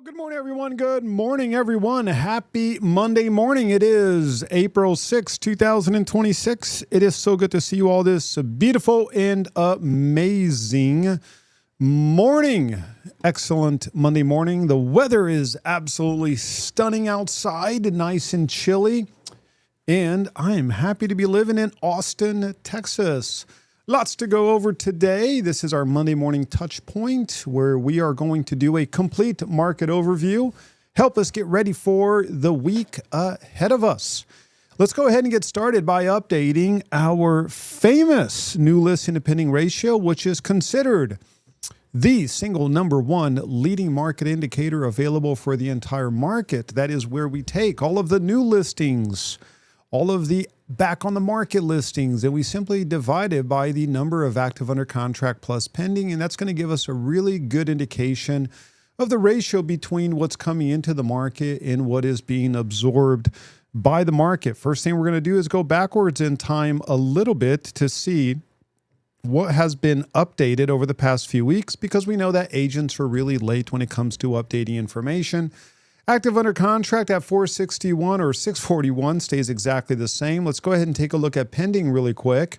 Well, good morning, everyone. Good morning, everyone. Happy Monday morning. It is April 6, 2026. It is so good to see you all this beautiful and amazing morning. Excellent Monday morning. The weather is absolutely stunning outside, nice and chilly. And I am happy to be living in Austin, Texas. Lots to go over today. This is our Monday morning touch point where we are going to do a complete market overview, help us get ready for the week ahead of us. Let's go ahead and get started by updating our famous new listing to pending ratio, which is considered the single number one leading market indicator available for the entire market. That is where we take all of the new listings, all of the back on the market listings, and we simply divide it by the number of active under contract plus pending, and that's going to give us a really good indication of the ratio between what's coming into the market and what is being absorbed by the market. First thing we're going to do is go backwards in time a little bit to see what has been updated over the past few weeks, because we know that agents are really late when it comes to updating information. Active under contract at 461 or 641 stays exactly the same. Let's go ahead and take a look at pending really quick.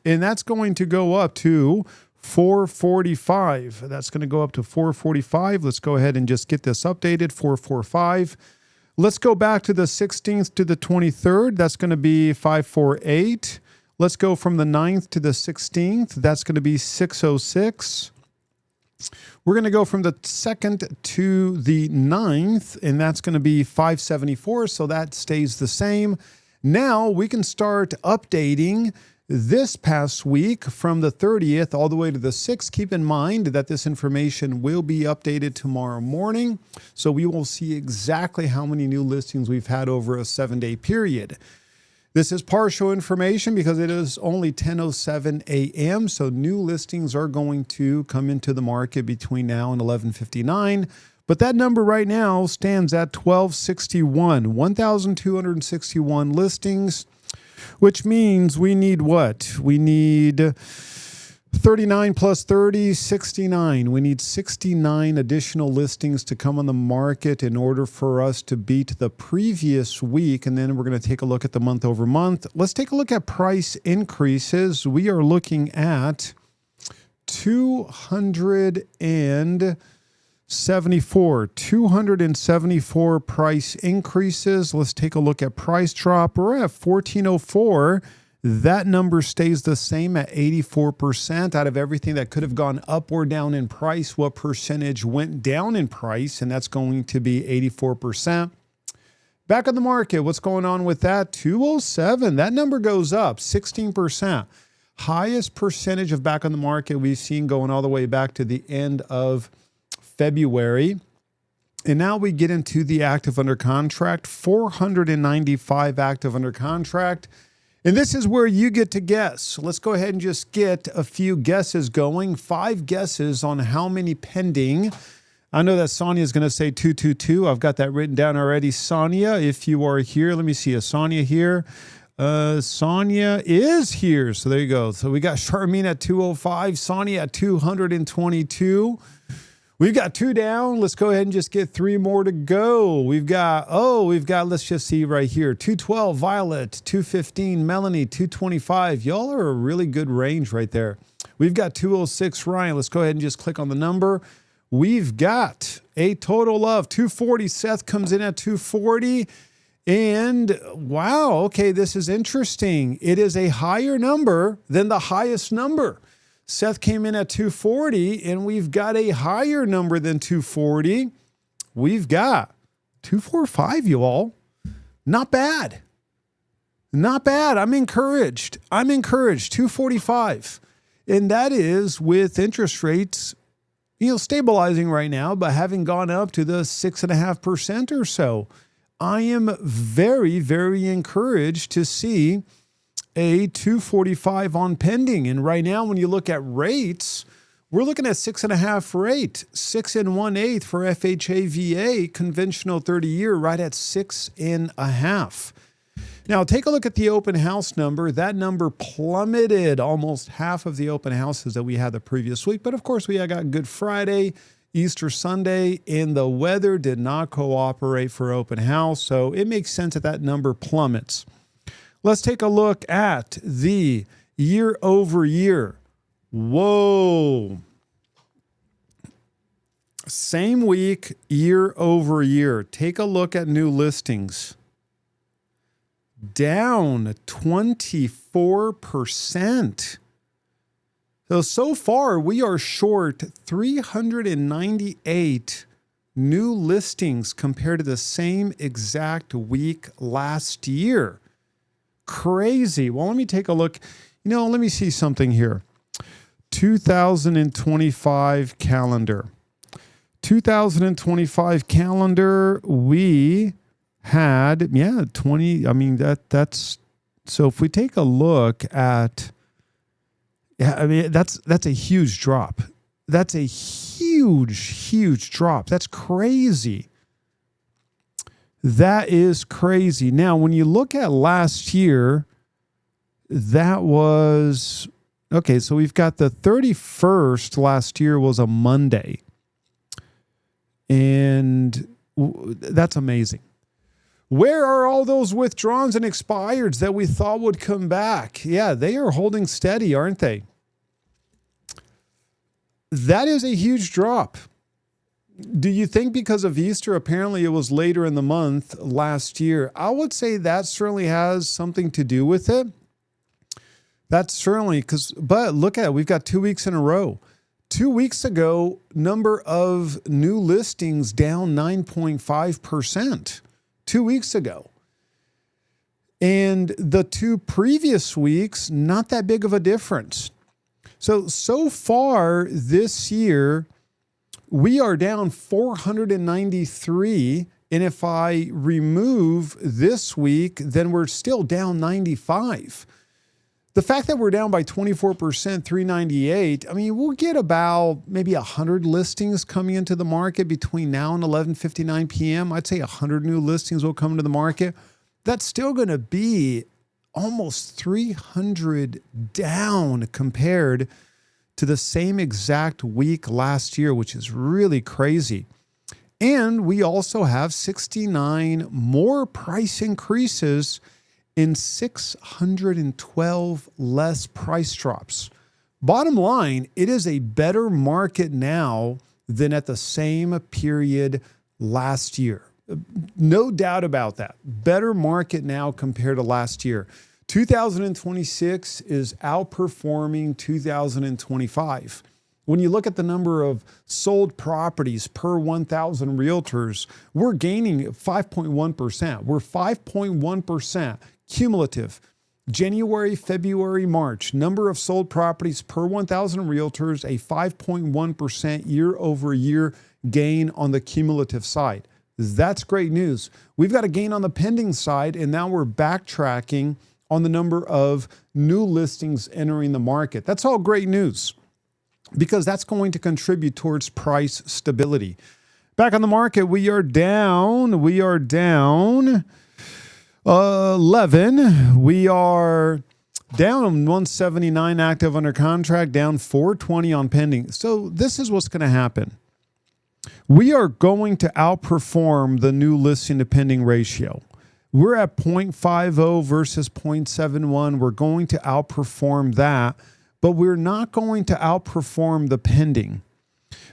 And that's going to go up to 445. That's going to go up to 445. Let's go ahead and just get this updated, 445. Let's go back to the 16th to the 23rd. That's going to be 548. Let's go from the 9th to the 16th. That's going to be 606. We're going to go from the 2nd to the 9th, and that's going to be 574, so that stays the same. Now we can start updating this past week from the 30th all the way to the 6th. Keep in mind that this information will be updated tomorrow morning, so we will see exactly how many new listings we've had over a 7-day period. This is partial information because it is only 10:07 a.m., so new listings are going to come into the market between now and 11:59. But that number right now stands at 1,261 listings, which means we need what? We need 39 plus 30, 69. We need 69 additional listings to come on the market in order for us to beat the previous week. And then we're going to take a look at the month over month. Let's take a look at price increases. We are looking at 274 price increases. Let's take a look at price drop. We're at 1404. That number stays the same at 84%. Out of everything that could have gone up or down in price, what percentage went down in price? And that's going to be 84%. Back on the market, what's going on with that? 207. That number goes up 16%. Highest percentage of back on the market we've seen going all the way back to the end of February. And now we get into the active under contract, 495 active under contract. And this is where you get to guess. Let's go ahead and just get a few guesses going. 5 guesses on how many pending. I know that Sonia is going to say 222. I've got that written down already. Sonia, if you are here, let me see. Is Sonia here? Sonia is here. So there you go. So we got Charmaine at 205. Sonia at 222. We've got 2 down. Let's go ahead and just get 3 more to go. We've got, let's just see right here. 212, Violet, 215, Melanie, 225. Y'all are a really good range right there. We've got 206, Ryan. Let's go ahead and just click on the number. We've got a total of 240. Seth comes in at 240. And wow, okay, this is interesting. It is a higher number than the highest number. Seth came in at 240, and we've got a higher number than 240. We've got 245, you all. Not bad. Not bad. I'm encouraged. 245. And that is with interest rates, stabilizing right now, but having gone up to the 6.5% or so. I am very, very encouraged to see a 245 on pending. And right now, when you look at rates, we're looking at 6.5 rate, 6 1/8 for FHA VA, conventional 30-year, right at 6.5. Now, take a look at the open house number. That number plummeted almost half of the open houses that we had the previous week. But of course, we got Good Friday. Easter Sunday, and the weather did not cooperate for open house. So it makes sense that that number plummets. Let's take a look at the year over year. Whoa. Same week, year over year. Take a look at new listings. Down 24%. So far, we are short 398 new listings compared to the same exact week last year. Crazy. Well, let me take a look. Let me see something here. 2025 calendar. 2025 calendar, we had, 20. I mean, that's, so if we take a look at, that's a huge drop. That's a huge drop. That's crazy. That is crazy. Now, when you look at last year, that was, okay, so we've got the 31st last year was a Monday. And that's amazing. Where are all those withdrawns and expireds that we thought would come back? Yeah, they are holding steady, aren't they? That is a huge drop. Do you think because of Easter, apparently it was later in the month last year? I would say that certainly has something to do with it. That's certainly but look at it. We've got 2 weeks in a row. 2 weeks ago, number of new listings down 9.5%. 2 weeks ago. And the 2 previous weeks, not that big of a difference. So far this year, we are down 493. And if I remove this week, then we're still down 95. The fact that we're down by 24%, 398, I mean, we'll get about maybe 100 listings coming into the market between now and 11:59 p.m. I'd say 100 new listings will come to the market. That's still going to be almost 300 down compared to the same exact week last year, which is really crazy. And we also have 69 more price increases in 612 less price drops. Bottom line, it is a better market now than at the same period last year. No doubt about that. Better market now compared to last year. 2026 is outperforming 2025. When you look at the number of sold properties per 1,000 realtors, we're gaining 5.1%. We're 5.1% cumulative. January, February, March, number of sold properties per 1,000 realtors, a 5.1% year over year gain on the cumulative side. That's great news. We've got a gain on the pending side, and now we're backtracking on the number of new listings entering the market. That's all great news because that's going to contribute towards price stability. Back on the market, we are down 11. We are down 179 active under contract, down 420 on pending. So this is what's going to happen. We are going to outperform the new listing to pending ratio. We're at 0.50 versus 0.71. We're going to outperform that, but we're not going to outperform the pending.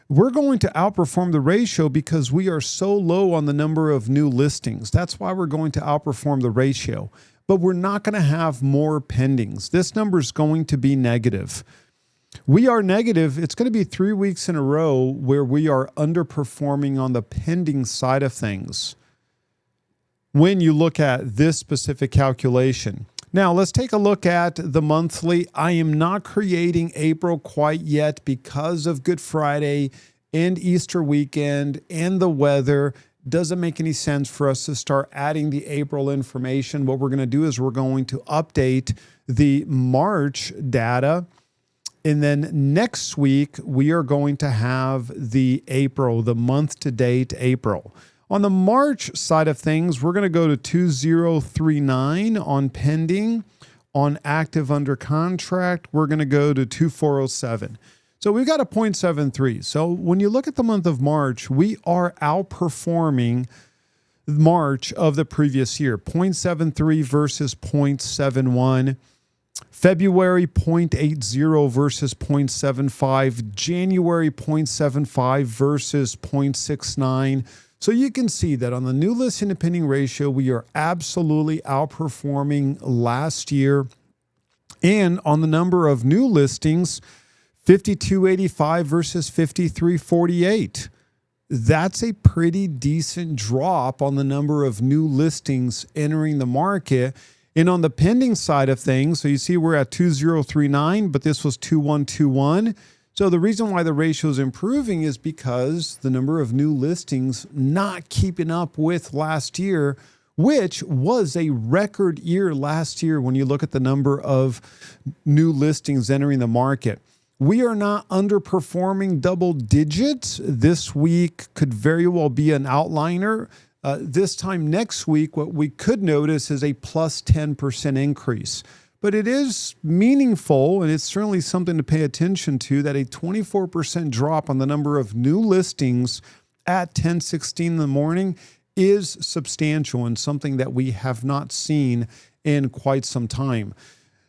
We're going to outperform the ratio because we are so low on the number of new listings. That's why we're going to outperform the ratio. But we're not going to have more pendings. This number is going to be negative. We are negative. It's going to be 3 weeks in a row where we are underperforming on the pending side of things when you look at this specific calculation. Now, let's take a look at the monthly. I am not creating April quite yet because of Good Friday and Easter weekend and the weather. Doesn't make any sense for us to start adding the April information. What we're going to do is we're going to update the March data. And then next week, we are going to have the April, the month to date April. On the March side of things, we're going to go to 2039 on pending. On active under contract, we're going to go to 2407. So we've got a 0.73. So when you look at the month of March, we are outperforming March of the previous year, 0.73 versus 0.71. February 0.80 versus 0.75, January 0.75 versus 0.69. So you can see that on the new listing to pending ratio, we are absolutely outperforming last year. And on the number of new listings, 5285 versus 5348. That's a pretty decent drop on the number of new listings entering the market. And on the pending side of things, so you see we're at 2039, but this was 2121. So the reason why the ratio is improving is because the number of new listings not keeping up with last year, which was a record year last year when you look at the number of new listings entering the market. We are not underperforming double digits. This week could very well be an outlier. This time next week, what we could notice is a plus 10% increase. But it is meaningful, and it's certainly something to pay attention to, that a 24% drop on the number of new listings at 10:16 in the morning is substantial and something that we have not seen in quite some time.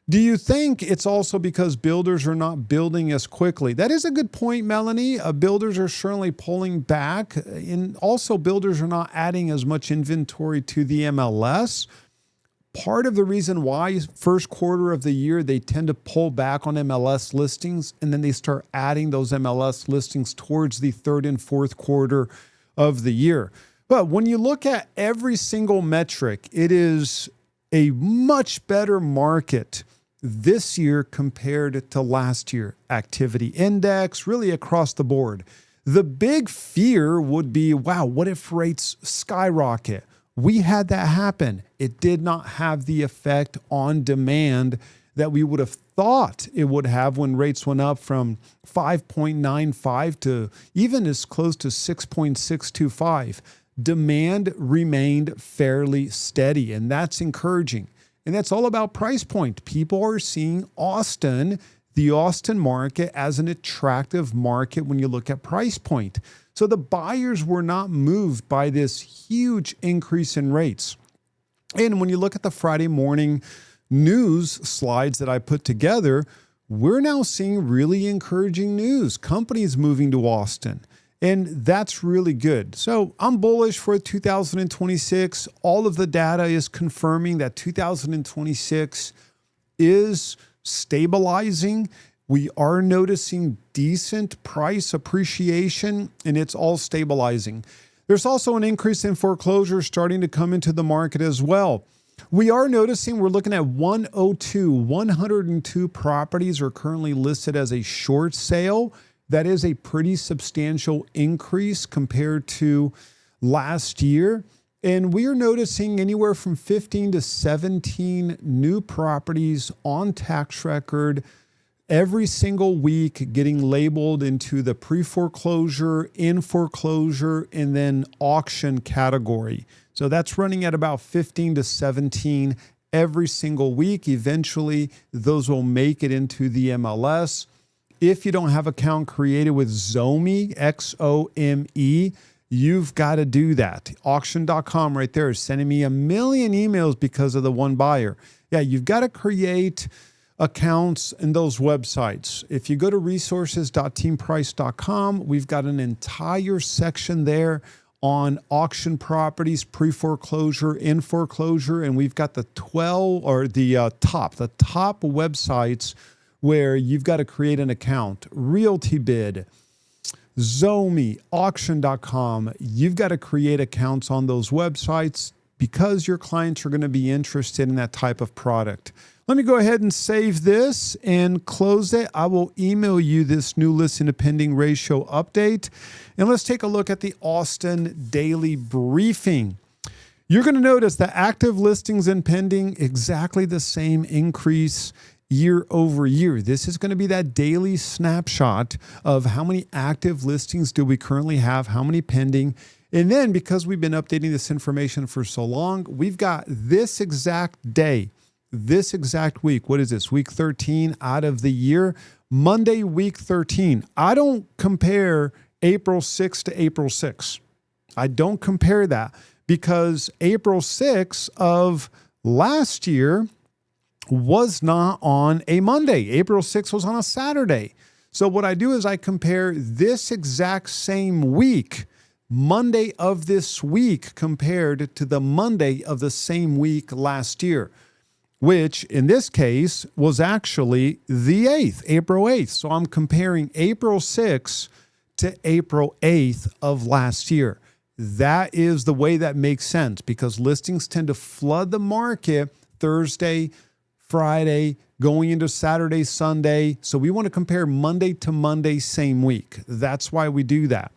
Do you think it's also because builders are not building as quickly? That is a good point, Melanie. Builders are certainly pulling back, and also builders are not adding as much inventory to the MLS. Part of the reason why first quarter of the year they tend to pull back on MLS listings, and then they start adding those MLS listings towards the third and fourth quarter of the year. But when you look at every single metric, it is a much better market this year compared to last year. Activity index, really across the board. The big fear would be, wow, what if rates skyrocket? We had that happen. It did not have the effect on demand that we would have thought it would have when rates went up from 5.95 to even as close to 6.625. Demand remained fairly steady, and that's encouraging. And that's all about price point. People are seeing Austin, the Austin market, as an attractive market when you look at price point. So the buyers were not moved by this huge increase in rates. And when you look at the Friday morning news slides that I put together, we're now seeing really encouraging news. Companies moving to Austin. And that's really good. So I'm bullish for 2026. All of the data is confirming that 2026 is stabilizing. We are noticing decent price appreciation, and it's all stabilizing. There's also an increase in foreclosures starting to come into the market as well. We are noticing we're looking at 102 properties are currently listed as a short sale. That is a pretty substantial increase compared to last year. And we are noticing anywhere from 15 to 17 new properties on tax record every single week getting labeled into the pre-foreclosure, in foreclosure, and then auction category. So that's running at about 15 to 17 every single week. Eventually, those will make it into the MLS. If you don't have an account created with Xome, X-O-M-E, you've got to do that. Auction.com right there is sending me a million emails because of the one buyer. Yeah, you've got to create accounts in those websites. If you go to resources.teamprice.com, we've got an entire section there on auction properties, pre-foreclosure, in foreclosure, and we've got the top websites where you've got to create an account. RealtyBid, Xome, auction.com. You've got to create accounts on those websites because your clients are going to be interested in that type of product. Let me go ahead and save this and close it. I will email you this new listing to pending ratio update. And let's take a look at the Austin Daily Briefing. You're going to notice that active listings and pending, exactly the same increase year over year. This is going to be that daily snapshot of how many active listings do we currently have, how many pending. And then because we've been updating this information for so long, we've got this exact day, this exact week. What is this? Week 13 out of the year, Monday, week 13. I don't compare April 6 to April 6. I don't compare that because April 6 of last year was not on a Monday. April 6 was on a Saturday. So what I do is I compare this exact same week, Monday of this week compared to the Monday of the same week last year, which in this case was actually the 8th, April 8th. So I'm comparing April 6th to April 8th of last year. That is the way that makes sense because listings tend to flood the market Thursday, Friday, going into Saturday, Sunday. So we want to compare Monday to Monday, same week. That's why we do that.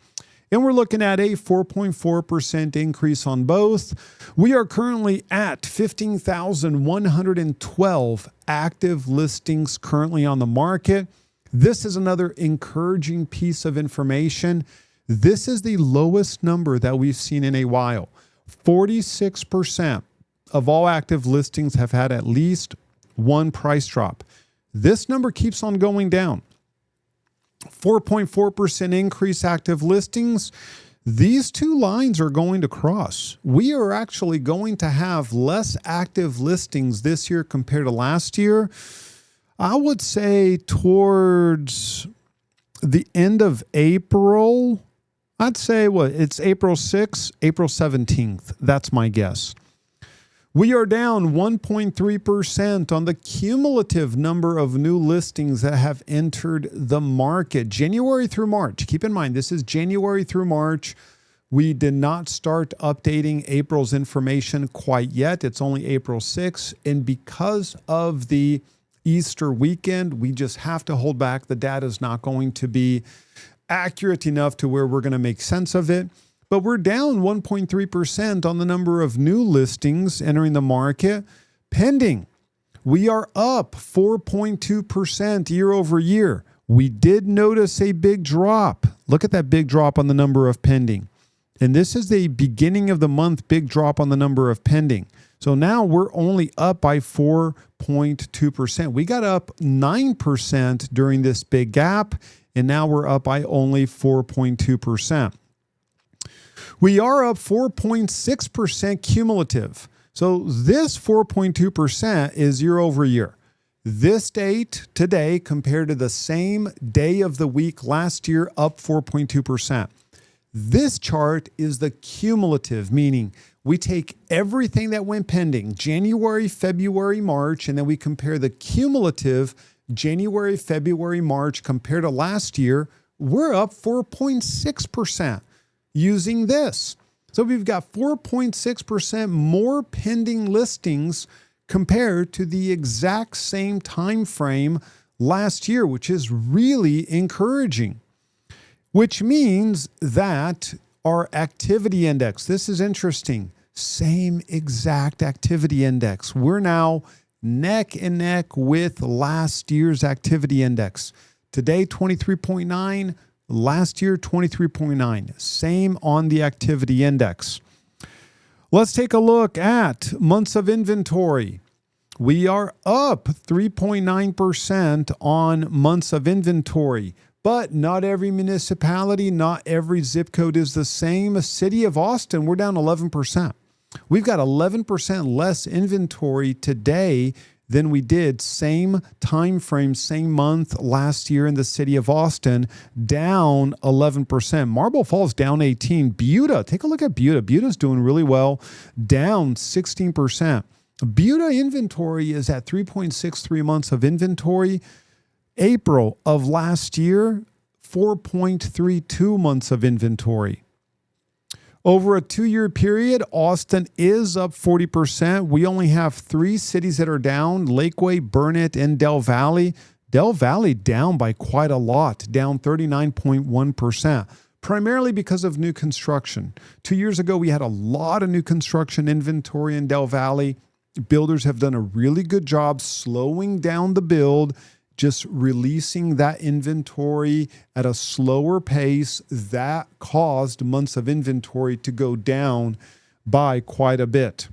And we're looking at a 4.4% increase on both. We are currently at 15,112 active listings currently on the market. This is another encouraging piece of information. This is the lowest number that we've seen in a while. 46% of all active listings have had at least one price drop. This number keeps on going down. 4.4% increase active listings. These two lines are going to cross. We are actually going to have less active listings this year compared to last year. I would say towards the end of April, I'd say it's April 6th, April 17th. That's my guess. We are down 1.3% on the cumulative number of new listings that have entered the market January through March. Keep in mind, this is January through March. We did not start updating April's information quite yet. It's only April 6th. And because of the Easter weekend, we just have to hold back. The data is not going to be accurate enough to where we're going to make sense of it. But we're down 1.3% on the number of new listings entering the market. Pending, we are up 4.2% year over year. We did notice a big drop. Look at that big drop on the number of pending. And this is the beginning of the month big drop on the number of pending. So now we're only up by 4.2%. We got up 9% during this big gap, and now we're up by only 4.2%. We are up 4.6% cumulative. So this 4.2% is year over year. This date today compared to the same day of the week last year, up 4.2%. This chart is the cumulative, meaning we take everything that went pending, January, February, March, and then we compare the cumulative January, February, March compared to last year. We're up 4.6%. Using this. So we've got 4.6% more pending listings compared to the exact same time frame last year, which is really encouraging. Which means that our activity index, this is interesting, same exact activity index. We're now neck and neck with last year's activity index. Today, 23.9. Last year, 23.9. Same on the activity index. Let's take a look at months of inventory. We are up 3.9% on months of inventory, but not every municipality, not every zip code is the same. City of Austin, we're down 11%. We've got 11% less inventory today than we did same time frame, same month last year in the city of Austin, down 11%. Marble Falls down 18%. Buda, take a look at Buda. Buda's doing really well, down 16%. Buda inventory is at 3.63 months of inventory. April of last year, 4.32 months of inventory. Over a 2-year period, Austin is up 40%. We only have 3 cities that are down, Lakeway, Burnett, and Del Valle. Del Valle down by quite a lot, down 39.1%, primarily because of new construction. 2 years ago, we had a lot of new construction inventory in Del Valle. Builders have done a really good job slowing down the build, just releasing that inventory at a slower pace. That caused months of inventory to go down by quite a bit.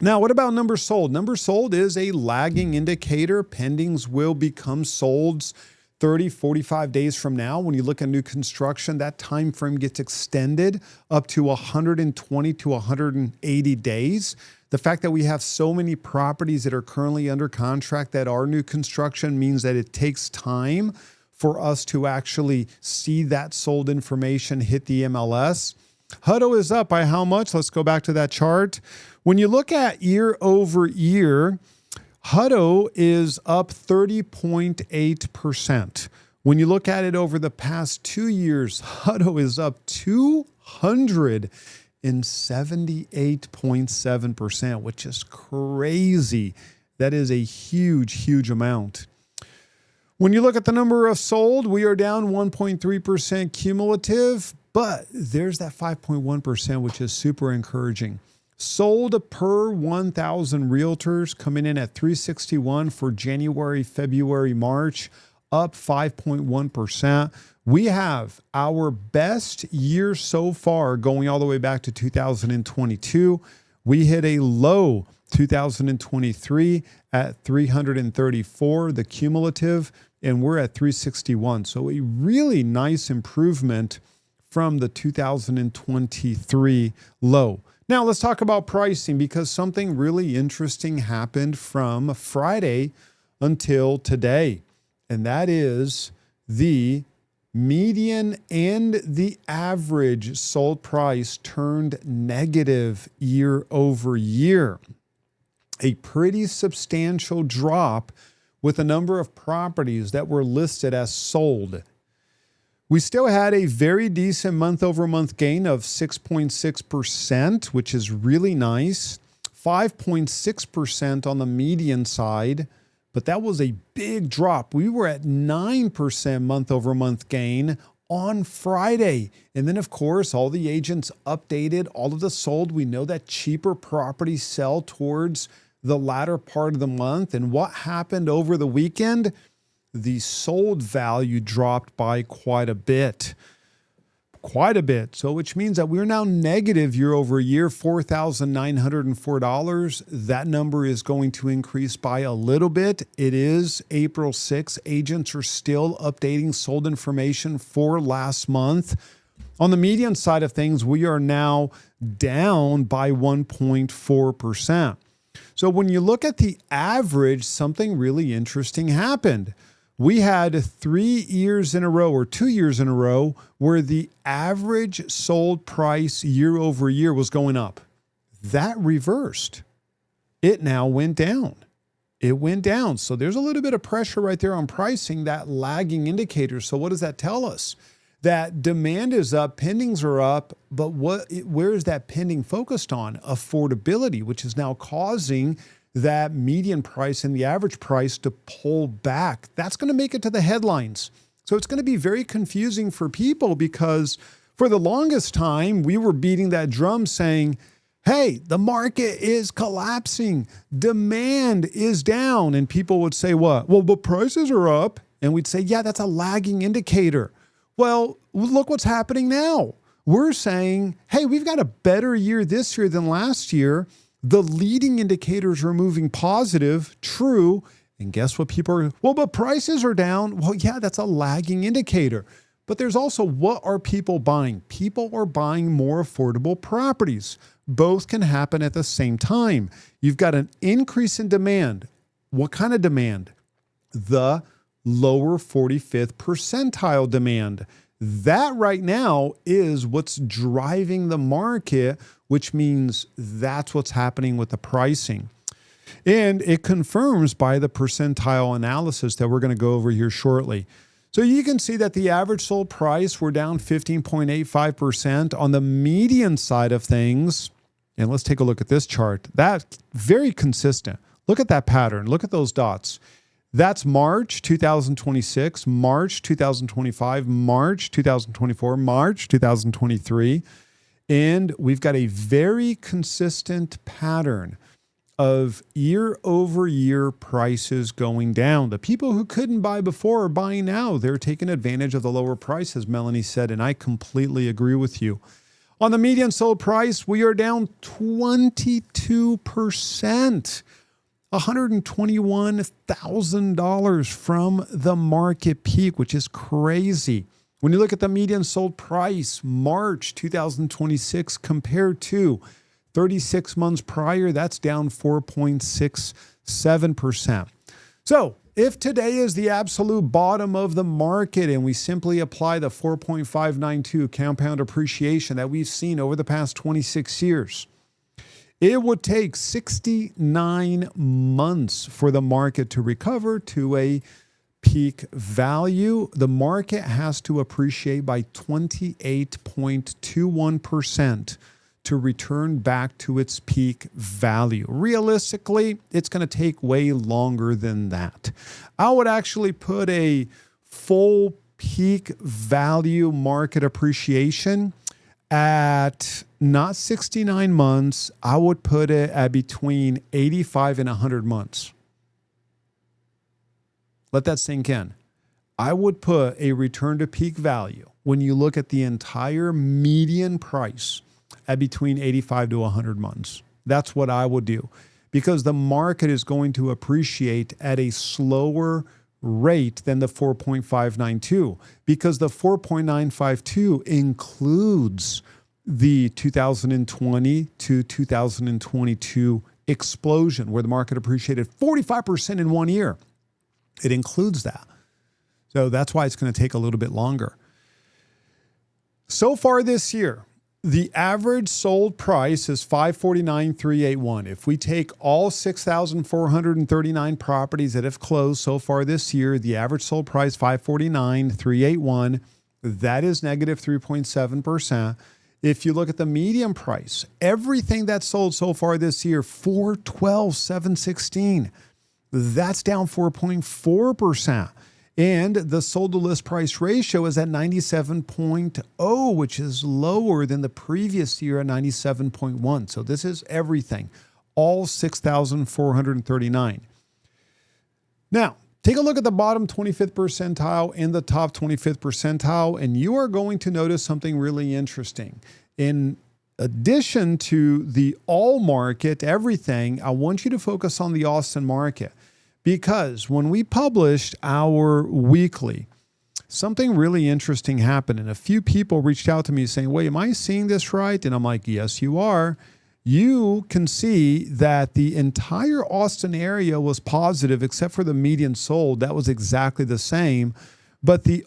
Now, what about numbers sold? Numbers sold is a lagging indicator. Pendings will become solds 30, 45 days from now, when you look at new construction, that time frame gets extended up to 120 to 180 days. The fact that we have so many properties that are currently under contract that are new construction means that it takes time for us to actually see that sold information hit the MLS. Hutto is up by how much? Let's go back to that chart. When you look at year over year, Hutto is up 30.8%. When you look at it over the past 2 years, Hutto is up 278.7%, which is crazy. That is a huge, huge amount. When you look at the number of sold, we are down 1.3% cumulative, but there's that 5.1%, which is super encouraging. Sold per 1,000 realtors coming in at 361 for January, February, March, up 5.1%. We have our best year so far going all the way back to 2022. We hit a low 2023 at 334, the cumulative, and we're at 361. So a really nice improvement from the 2023 low. Now let's talk about pricing, because something really interesting happened from Friday until today, and that is the median and the average sold price turned negative year over year. A pretty substantial drop with a number of properties that were listed as sold. We still had a very decent month-over-month gain of 6.6%, which is really nice. 5.6% on the median side, but that was a big drop. We were at 9% month-over-month gain on Friday. And then, of course, all the agents updated all of the sold. We know that cheaper properties sell towards the latter part of the month. And what happened over the weekend? The sold value dropped by quite a bit. So which means that we're now negative year over year, $4,904. That number is going to increase by a little bit. It is April 6th. Agents are still updating sold information for last month. On the median side of things, we are now down by 1.4%. So when you look at the average, something really interesting happened. We had 3 years in a row or 2 years in a row where the average sold price year over year was going up. That reversed. It now went down. So there's a little bit of pressure right there on pricing, that lagging indicator. So what does that tell us? That demand is up, pendings are up, but where is that pending focused on? Affordability, which is now causing that median price and the average price to pull back. That's going to make it to the headlines. So it's going to be very confusing for people, because for the longest time, we were beating that drum saying, hey, the market is collapsing. Demand is down. And people would say, what? Well, but prices are up. And we'd say, yeah, that's a lagging indicator. Well, look what's happening now. We're saying, hey, we've got a better year this year than last year. The leading indicators are moving positive, true. And guess what people are, well, but prices are down. Well, yeah, that's a lagging indicator. But there's also, what are people buying? People are buying more affordable properties. Both can happen at the same time. You've got an increase in demand. What kind of demand? The lower 45th percentile demand. That right now is what's driving the market, which means that's what's happening with the pricing. And it confirms by the percentile analysis that we're going to go over here shortly. So you can see that the average sold price, we're down 15.85% on the median side of things. And let's take a look at this chart. That's very consistent. Look at that pattern. Look at those dots. That's March 2026, March 2025, March 2024, March 2023. And we've got a very consistent pattern of year over year prices going down. The people who couldn't buy before are buying now. They're taking advantage of the lower prices, Melanie said, and I completely agree with you. On the median sold price, we are down 22%. $121,000 from the market peak, which is crazy. When you look at the median sold price, March 2026 compared to 36 months prior, that's down 4.67%. So if today is the absolute bottom of the market and we simply apply the 4.592 compound appreciation that we've seen over the past 26 years, it would take 69 months for the market to recover to a peak value. The market has to appreciate by 28.21% to return back to its peak value. Realistically, it's going to take way longer than that. I would actually put a full peak value market appreciation at not 69 months. I would put it at between 85 and 100 months. Let that sink in. I would put a return to peak value when you look at the entire median price at between 85 to 100 months. That's what I would do, because the market is going to appreciate at a slower rate than the 4.592, because the 4.952 includes the 2020 to 2022 explosion where the market appreciated 45% in 1 year. It includes that. So that's why it's going to take a little bit longer. So far this year, the average sold price is $549,381. If we take all 6,439 properties that have closed so far this year, the average sold price $549,381. That is negative 3.7%. If you look at the median price, everything that's sold so far this year, $412,716. That's down 4.4%. And the sold to list price ratio is at 97.0, which is lower than the previous year at 97.1. So this is everything, all 6,439. Now, take a look at the bottom 25th percentile and the top 25th percentile, and you are going to notice something really interesting. In addition to the all market, everything, I want you to focus on the Austin market. Because when we published our weekly, something really interesting happened. And a few people reached out to me saying, wait, am I seeing this right? And I'm like, yes, you are. You can see that the entire Austin area was positive except for the median sold. That was exactly the same. But the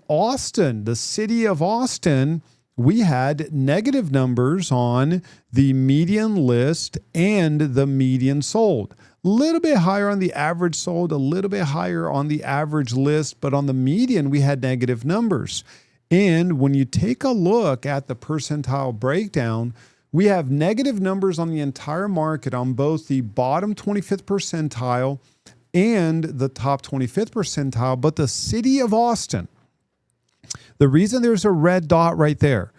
city of Austin, we had negative numbers on the median list and the median sold. A little bit higher on the average sold, a little bit higher on the average list, but on the median, we had negative numbers. And when you take a look at the percentile breakdown, we have negative numbers on the entire market on both the bottom 25th percentile and the top 25th percentile. But the city of Austin, the reason there's a red dot right there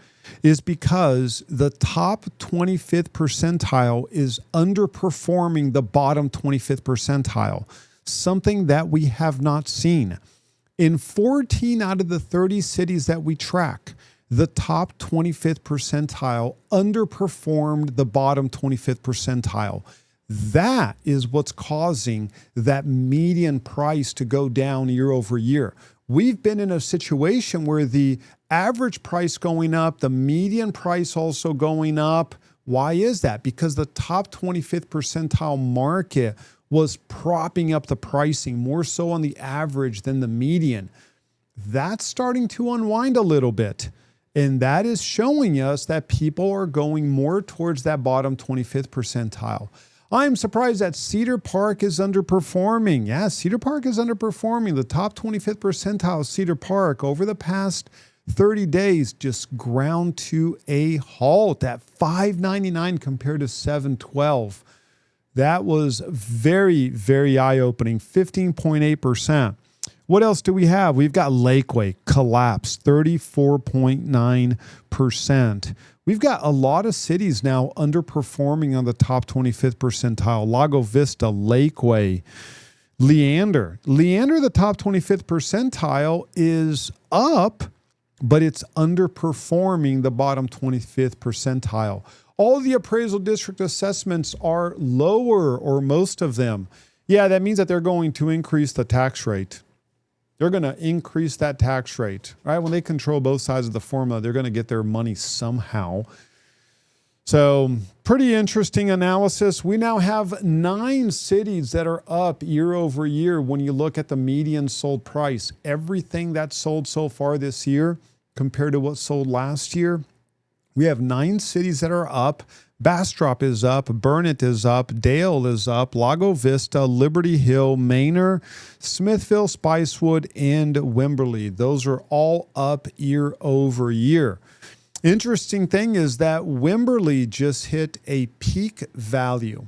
is because the top 25th percentile is underperforming the bottom 25th percentile, something that we have not seen. In 14 out of the 30 cities that we track, the top 25th percentile underperformed the bottom 25th percentile. That is what's causing that median price to go down year over year. We've been in a situation where the average price going up, the median price also going up. Why is that? Because the top 25th percentile market was propping up the pricing more so on the average than the median. That's starting to unwind a little bit. And that is showing us that people are going more towards that bottom 25th percentile. I'm surprised that Cedar Park is underperforming. Yeah, Cedar Park is underperforming. The top 25th percentile Cedar Park over the past 30 days just ground to a halt at $599 compared to $712. That was very, very eye-opening, 15.8%. What else do we have? We've got Lakeway collapsed, 34.9%. We've got a lot of cities now underperforming on the top 25th percentile. Lago Vista, Lakeway, Leander. Leander, the top 25th percentile, is up, but it's underperforming the bottom 25th percentile. All the appraisal district assessments are lower, or most of them. Yeah, that means that they're going to increase the tax rate. They're going to increase that tax rate, right? When they control both sides of the formula, they're going to get their money somehow. So pretty interesting analysis. We now have 9 cities that are up year over year when you look at the median sold price. Everything that's sold so far this year compared to what sold last year, we have 9 cities that are up. Bastrop is up, Burnett is up, Dale is up, Lago Vista, Liberty Hill, Manor, Smithville, Spicewood, and Wimberley. Those are all up year over year. Interesting thing is that Wimberley just hit a peak value.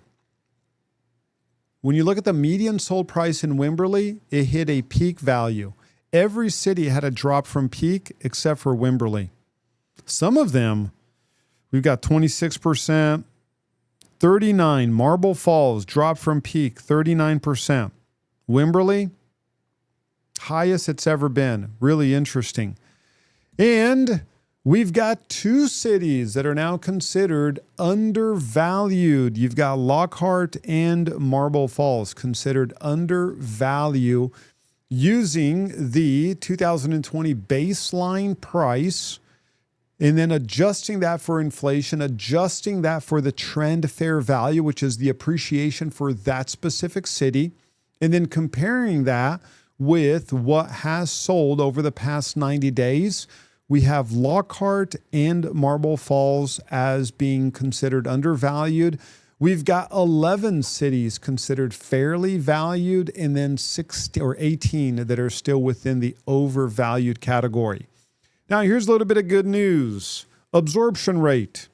When you look at the median sold price in Wimberley, it hit a peak value. Every city had a drop from peak except for Wimberley. Some of them, we've got 26%, 39%. Marble Falls dropped from peak, 39%. Wimberley, highest it's ever been. Really interesting. And we've got 2 cities that are now considered undervalued. You've got Lockhart and Marble Falls considered undervalued using the 2020 baseline price and then adjusting that for inflation, adjusting that for the trend fair value, which is the appreciation for that specific city, and then comparing that with what has sold over the past 90 days. We have Lockhart and Marble Falls as being considered undervalued. We've got 11 cities considered fairly valued and then 16 or 18 that are still within the overvalued category. Now, here's a little bit of good news. Absorption rate,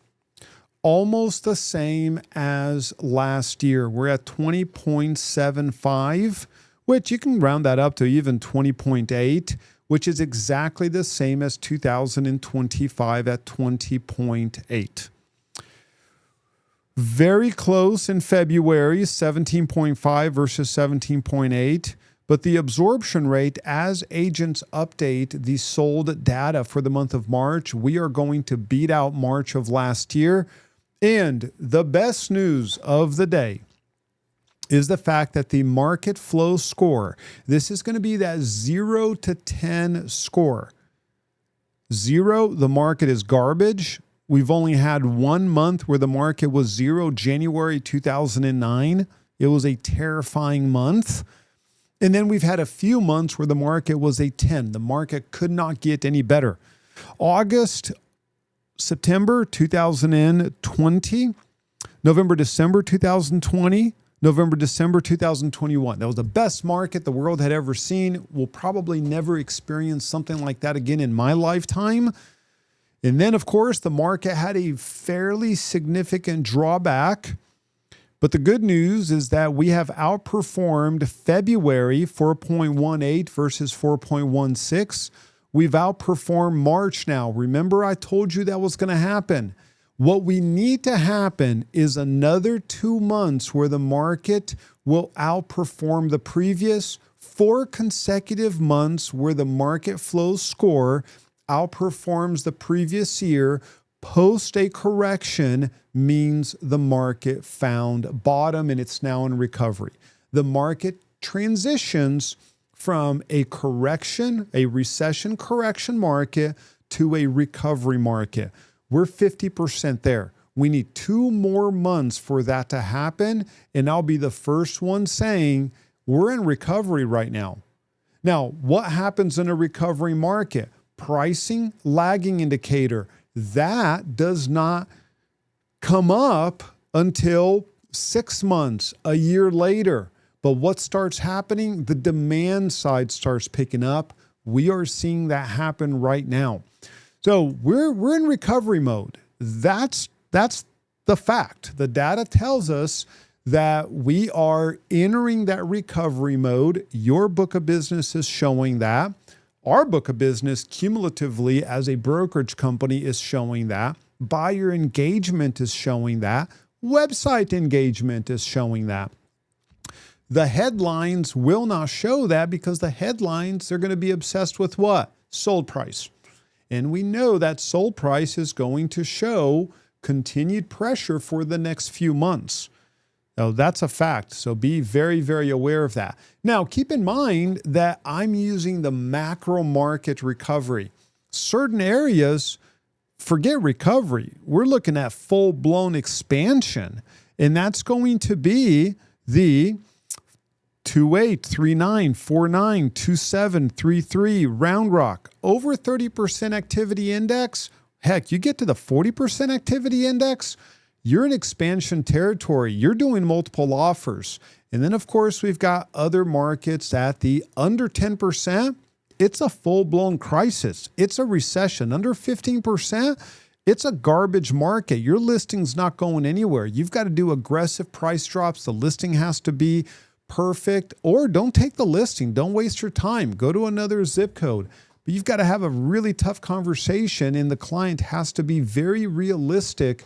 almost the same as last year. We're at 20.75, which you can round that up to even 20.8, which is exactly the same as 2025 at 20.8. Very close in February, 17.5 versus 17.8. But the absorption rate, as agents update the sold data for the month of March, we are going to beat out March of last year. And the best news of the day is the fact that the market flow score, this is going to be that 0 to 10 score. 0, the market is garbage. We've only had 1 month where the market was 0, January 2009. It was a terrifying month. And then we've had a few months where the market was a 10. The market could not get any better. August, September 2020, November, December 2020, November, December 2021. That was the best market the world had ever seen. We'll probably never experience something like that again in my lifetime. And then, of course, the market had a fairly significant drawback. But the good news is that we have outperformed February 4.18 versus 4.16. We've outperformed March now. Remember, I told you that was going to happen. What we need to happen is another 2 months where the market will outperform the previous 4 consecutive months where the market flow score outperforms the previous year. Post a correction means the market found bottom and it's now in recovery. The market transitions from a correction, a recession correction market to a recovery market. We're 50% there. We need 2 more months for that to happen. And I'll be the first one saying we're in recovery right now. Now, what happens in a recovery market? Pricing, lagging indicator. That does not come up until 6 months, a year later. But what starts happening? The demand side starts picking up. We are seeing that happen right now. So we're in recovery mode. That's the fact. The data tells us that we are entering that recovery mode. Your book of business is showing that. Our book of business cumulatively as a brokerage company is showing that. Buyer engagement is showing that. Website engagement is showing that. The headlines will not show that because the headlines, they're going to be obsessed with what? Sold price. And we know that sold price is going to show continued pressure for the next few months. So that's a fact. So be very, very aware of that. Now, keep in mind that I'm using the macro market recovery. Certain areas, forget recovery. We're looking at full-blown expansion, and that's going to be the 28, 39, 49, 27, 33, Round Rock, over 30% activity index. Heck, you get to the 40% activity index, you're in expansion territory. You're doing multiple offers. And then, of course, we've got other markets at the under 10%. It's a full-blown crisis. It's a recession. Under 15%, it's a garbage market. Your listing's not going anywhere. You've got to do aggressive price drops. The listing has to be perfect, or don't take the listing. Don't waste your time. Go to another zip code. But you've got to have a really tough conversation, and the client has to be very realistic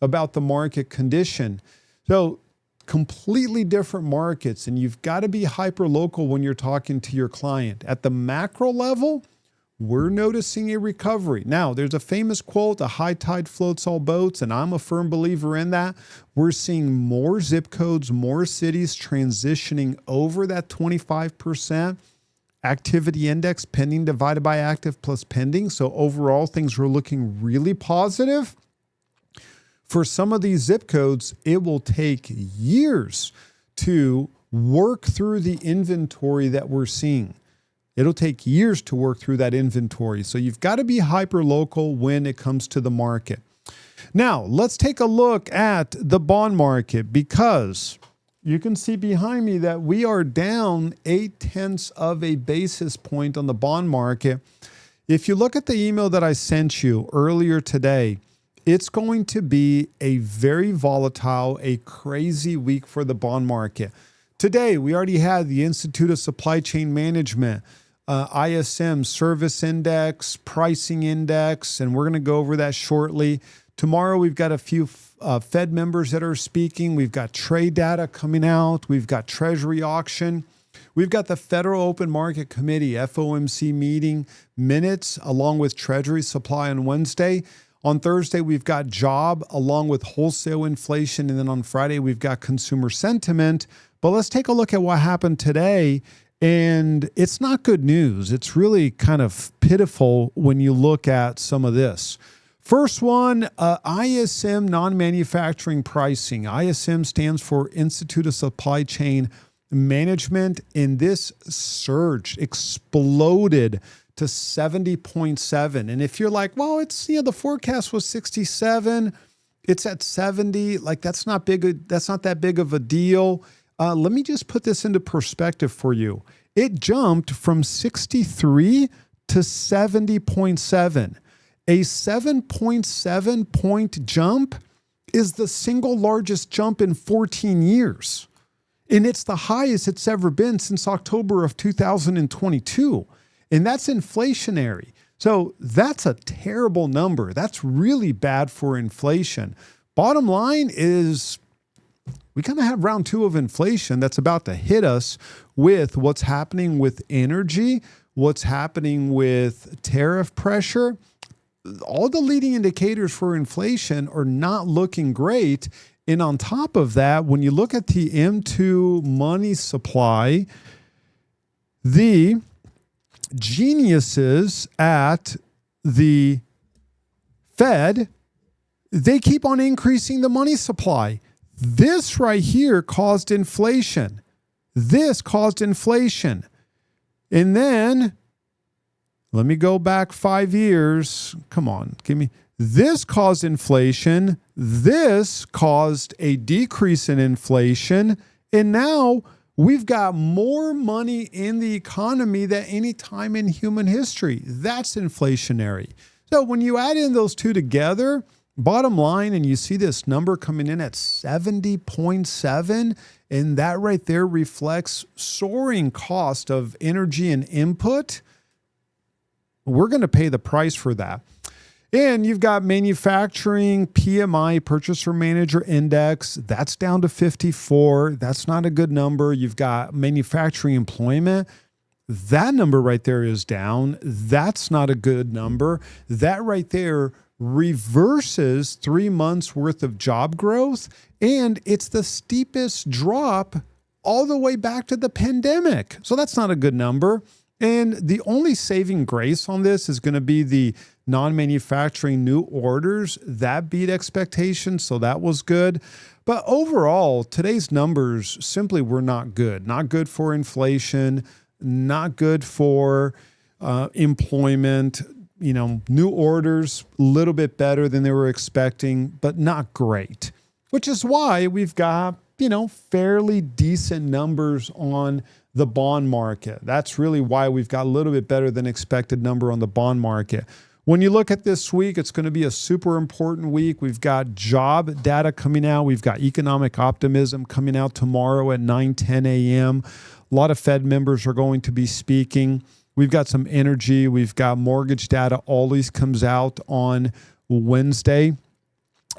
about the market condition. So completely different markets, and you've got to be hyper local when you're talking to your client. At the macro level, we're noticing a recovery. Now, there's a famous quote, a high tide floats all boats, and I'm a firm believer in that. We're seeing more zip codes, more cities transitioning over that 25% activity index, pending divided by active plus pending. So overall, things are looking really positive. For some of these zip codes, it will take years to work through the inventory that we're seeing. It'll take years to work through that inventory. So you've got to be hyper local when it comes to the market. Now, let's take a look at the bond market, because you can see behind me that we are down 0.8 of a basis point on the bond market. If you look at the email that I sent you earlier today, it's going to be a very volatile, a crazy week for the bond market. Today, we already had the Institute of Supply Chain Management, ISM Service Index, Pricing Index, and we're going to go over that shortly. Tomorrow, we've got a few Fed members that are speaking. We've got trade data coming out. We've got Treasury auction. We've got the Federal Open Market Committee, FOMC meeting minutes, along with Treasury supply on Wednesday. On Thursday, we've got job along with wholesale inflation. And then on Friday, we've got consumer sentiment. But let's take a look at what happened today. And it's not good news. It's really kind of pitiful when you look at some of this. First one, ISM non-manufacturing pricing. ISM stands for Institute of Supply Chain Management. And this surged, exploded to 70.7. And if you're like, well, it's, the forecast was 67, it's at 70, like that's not that big of a deal. Let me just put this into perspective for you. It jumped from 63 to 70.7. A 7.7 point jump is the single largest jump in 14 years. And it's the highest it's ever been since October of 2022. And that's inflationary. So that's a terrible number. That's really bad for inflation. Bottom line is we kind of have round two of inflation that's about to hit us with what's happening with energy, what's happening with tariff pressure. All the leading indicators for inflation are not looking great. And on top of that, when you look at the M2 money supply, the geniuses at the Fed, they keep on increasing the money supply. This right here caused inflation. This caused inflation. And then, let me go back 5 years. Come on, give me. This caused inflation. This caused a decrease in inflation. And now we've got more money in the economy than any time in human history. That's inflationary. So when you add in those two together, bottom line, and you see this number coming in at 70.7, and that right there reflects soaring cost of energy and input, we're going to pay the price for that. And you've got manufacturing, PMI, Purchaser Manager Index. That's down to 54. That's not a good number. You've got manufacturing employment. That number right there is down. That's not a good number. That right there reverses 3 months worth of job growth, and it's the steepest drop all the way back to the pandemic. So that's not a good number. And the only saving grace on this is going to be the non-manufacturing new orders. That beat expectations, so that was good. But overall, today's numbers simply were not good. Not good for inflation, not good for employment. New orders, a little bit better than they were expecting, but not great. Which is why we've got, fairly decent numbers on the bond market. That's really why we've got a little bit better than expected number on the bond market. When you look at this week, it's going to be a super important week. We've got job data coming out. We've got economic optimism coming out tomorrow at 9:10 a.m. A lot of Fed members are going to be speaking. We've got some energy. We've got mortgage data always comes out on Wednesday.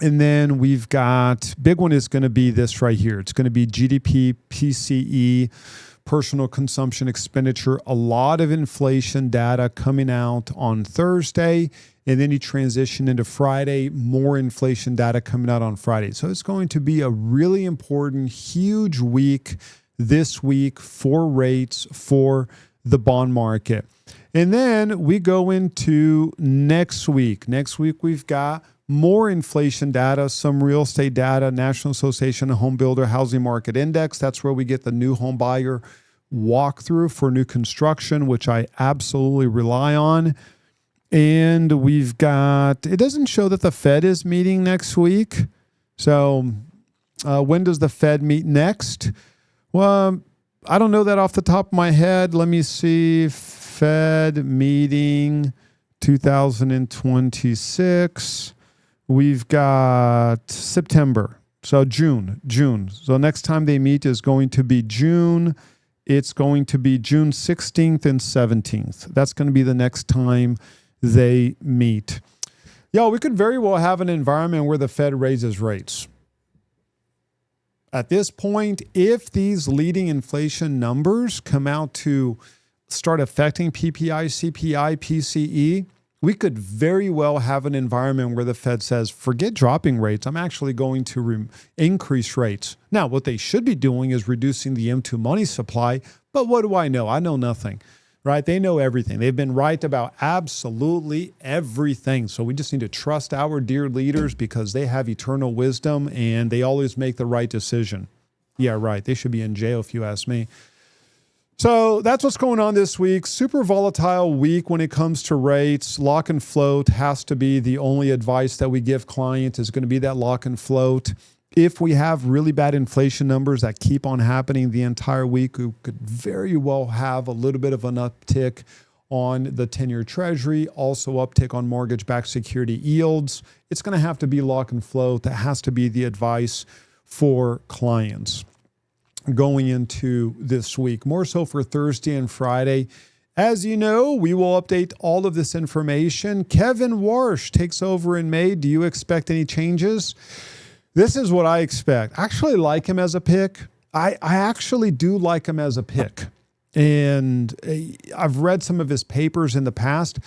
And then we've got, big one is going to be this right here. It's going to be GDP, PCE, personal consumption expenditure, a lot of inflation data coming out on Thursday. And then you transition into Friday, more inflation data coming out on Friday. So it's going to be a really important, huge week this week for rates, for the bond market. And then we go into next week. Next week, we've got more inflation data, some real estate data, National Association of Home Builder Housing Market Index. That's where we get the new home buyer walkthrough for new construction, which I absolutely rely on. And we've got, it doesn't show that the Fed is meeting next week. So when does the Fed meet next? Well, I don't know that off the top of my head. Let me see. Fed meeting 2026. We've got September. So June. So next time they meet is going to be June. It's going to be June 16th and 17th. That's going to be the next time they meet. We could very well have an environment where the Fed raises rates. At this point, if these leading inflation numbers come out to start affecting PPI, CPI, PCE, we could very well have an environment where the Fed says, forget dropping rates. I'm actually going to increase rates. Now, what they should be doing is reducing the M2 money supply. But what do I know? I know nothing, right? They know everything. They've been right about absolutely everything. So we just need to trust our dear leaders because they have eternal wisdom and they always make the right decision. Yeah, right. They should be in jail if you ask me. So that's what's going on this week. Super volatile week when it comes to rates. Lock and float has to be the only advice that we give clients is going to be that lock and float. If we have really bad inflation numbers that keep on happening the entire week, we could very well have a little bit of an uptick on the 10-year Treasury, also uptick on mortgage-backed security yields. It's going to have to be lock and float. That has to be the advice for clients going into this week, more so for Thursday and Friday. As you know, we will update all of this information. Kevin Warsh takes over in May. Do you expect any changes? This is what I expect. I actually like him as a pick. I actually do like him as a pick. And I've read some of his papers in the past.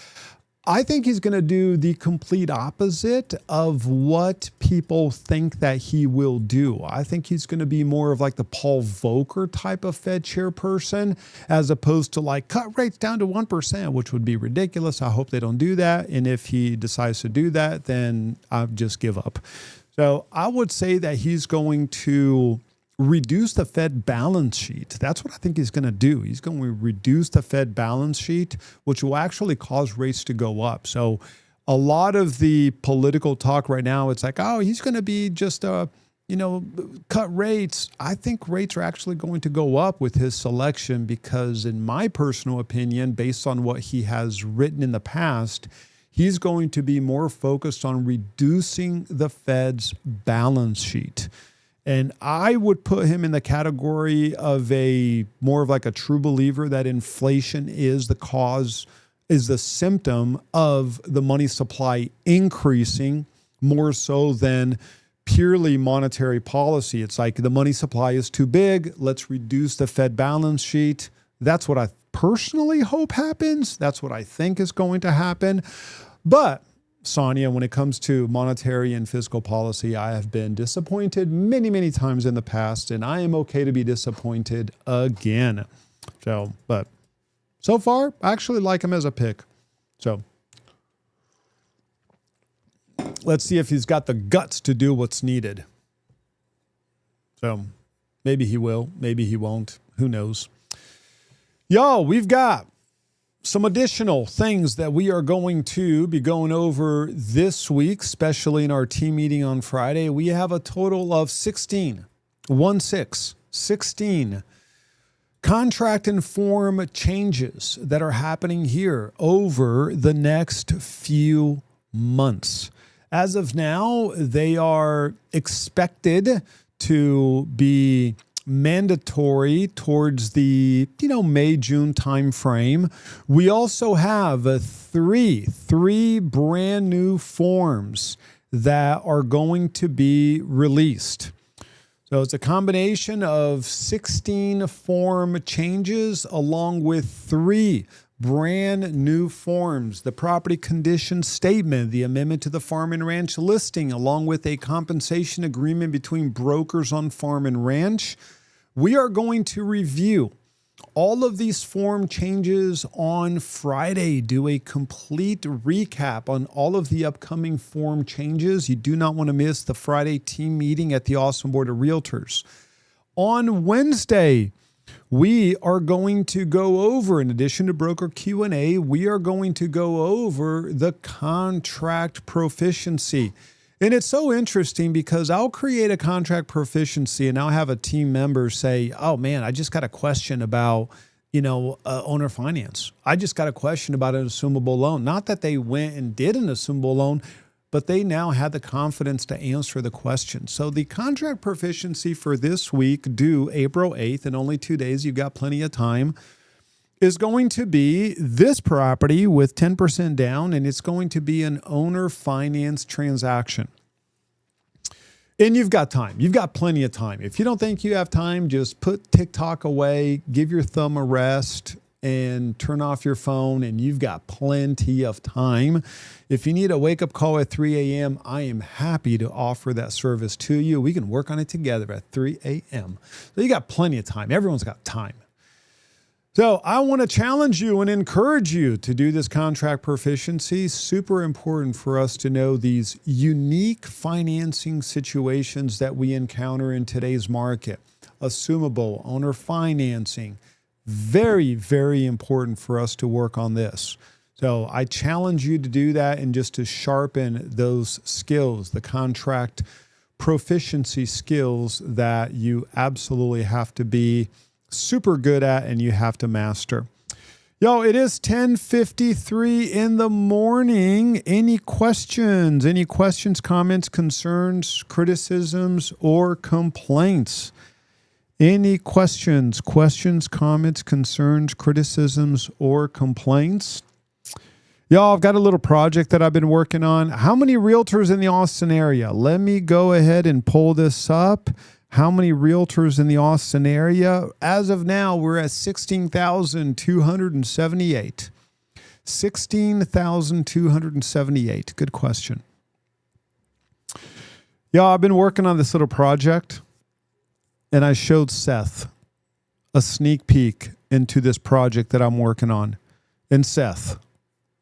I think he's going to do the complete opposite of what people think that he will do. I think he's going to be more of like the Paul Volcker type of Fed chairperson, as opposed to like cut rates down to 1%, which would be ridiculous. I hope they don't do that. And if he decides to do that, then I'll just give up. So I would say that he's going to reduce the Fed balance sheet. That's what I think he's going to do. He's going to reduce the Fed balance sheet, which will actually cause rates to go up. So a lot of the political talk right now, it's like, oh, he's going to be just, cut rates. I think rates are actually going to go up with his selection because, in my personal opinion, based on what he has written in the past, he's going to be more focused on reducing the Fed's balance sheet. And I would put him in the category of more of like a true believer that inflation is the symptom of the money supply increasing more so than purely monetary policy. It's like the money supply is too big. Let's reduce the Fed balance sheet. That's what I personally hope happens. That's what I think is going to happen. But Sonia, when it comes to monetary and fiscal policy, I have been disappointed many, many times in the past, and I am okay to be disappointed again. So, but so far, I actually like him as a pick. So let's see if he's got the guts to do what's needed. So maybe he will, maybe he won't. Who knows? Yo, we've got some additional things that we are going to be going over this week, especially in our team meeting on Friday. We have a total of 16 contract and form changes that are happening here over the next few months. As of now, they are expected to be mandatory towards the May, June timeframe. We also have three brand new forms that are going to be released. So it's a combination of 16 form changes along with 3 brand new forms: the property condition statement, the amendment to the farm and ranch listing, along with a compensation agreement between brokers on farm and ranch. We are going to review all of these form changes on Friday, do a complete recap on all of the upcoming form changes. You do not want to miss the Friday team meeting at the Awesome Board of Realtors. On Wednesday, we are going to go over, in addition to broker Q&A, we are going to go over the contract proficiency. And it's so interesting because I'll create a contract proficiency and I'll have a team member say, oh man, I just got a question about, owner finance. I just got a question about an assumable loan. Not that they went and did an assumable loan, but they now had the confidence to answer the question. So the contract proficiency for this week, due April 8th, in only 2 days, you've got plenty of time, is going to be this property with 10% down, and it's going to be an owner finance transaction. And you've got time. You've got plenty of time. If you don't think you have time, just put TikTok away, give your thumb a rest, and turn off your phone, and you've got plenty of time. If you need a wake-up call at 3 a.m., I am happy to offer that service to you. We can work on it together at 3 a.m. So you got plenty of time. Everyone's got time. So I want to challenge you and encourage you to do this contract proficiency. Super important for us to know these unique financing situations that we encounter in today's market. Assumable, owner financing. Very, very important for us to work on this. So I challenge you to do that and just to sharpen those skills, the contract proficiency skills that you absolutely have to be super good at and you have to master. Yo, it is 10:53 in the morning. Any questions? Any questions, comments, concerns, criticisms, or complaints? Any questions, comments, concerns, criticisms, or complaints? Y'all, I've got a little project that I've been working on. How many realtors in the Austin area? Let me go ahead and pull this up. How many realtors in the Austin area? As of now, we're at 16,278. 16,278. Good question. Y'all, I've been working on this little project, and I showed Seth a sneak peek into this project that I'm working on. And Seth,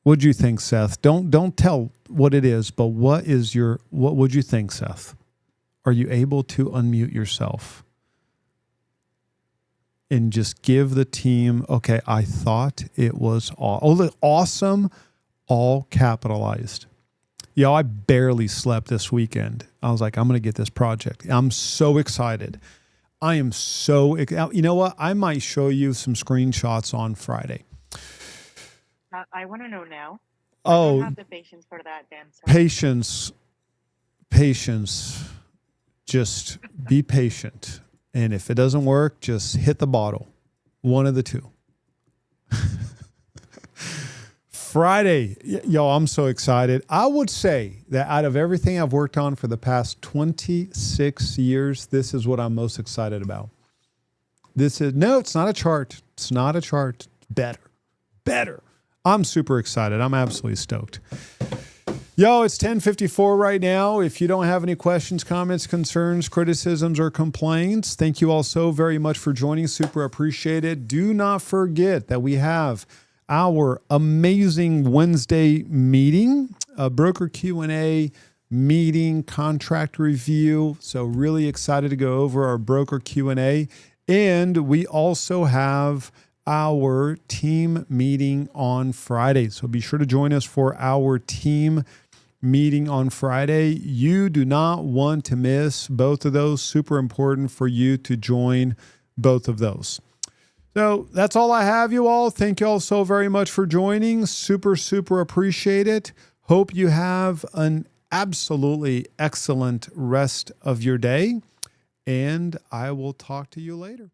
what'd you think, Seth? Don't tell what it is, but what would you think, Seth? Are you able to unmute yourself and just give the team, okay, I thought it was awesome, all capitalized. Yo, I barely slept this weekend. I was like, I'm going to get this project. I'm so excited. I am so, you know what? I might show you some screenshots on Friday. I want to know now. Oh, I don't have the patience for that, Dan. So. Patience. Just be patient. And if it doesn't work, just hit the bottle. One of the two. Friday. Yo, I'm so excited. I would say that out of everything I've worked on for the past 26 years, this is what I'm most excited about. It's not a chart. It's not a chart. Better. I'm super excited. I'm absolutely stoked. Yo, it's 10:54 right now. If you don't have any questions, comments, concerns, criticisms, or complaints, thank you all so very much for joining. Super appreciate it. Do not forget that we have our amazing Wednesday meeting, a broker Q&A meeting, contract review. So really excited to go over our broker Q&A. And we also have our team meeting on Friday. So be sure to join us for our team meeting on Friday. You do not want to miss both of those. Super important for you to join both of those. So that's all I have, you all. Thank you all so very much for joining. Super, super appreciate it. Hope you have an absolutely excellent rest of your day. And I will talk to you later.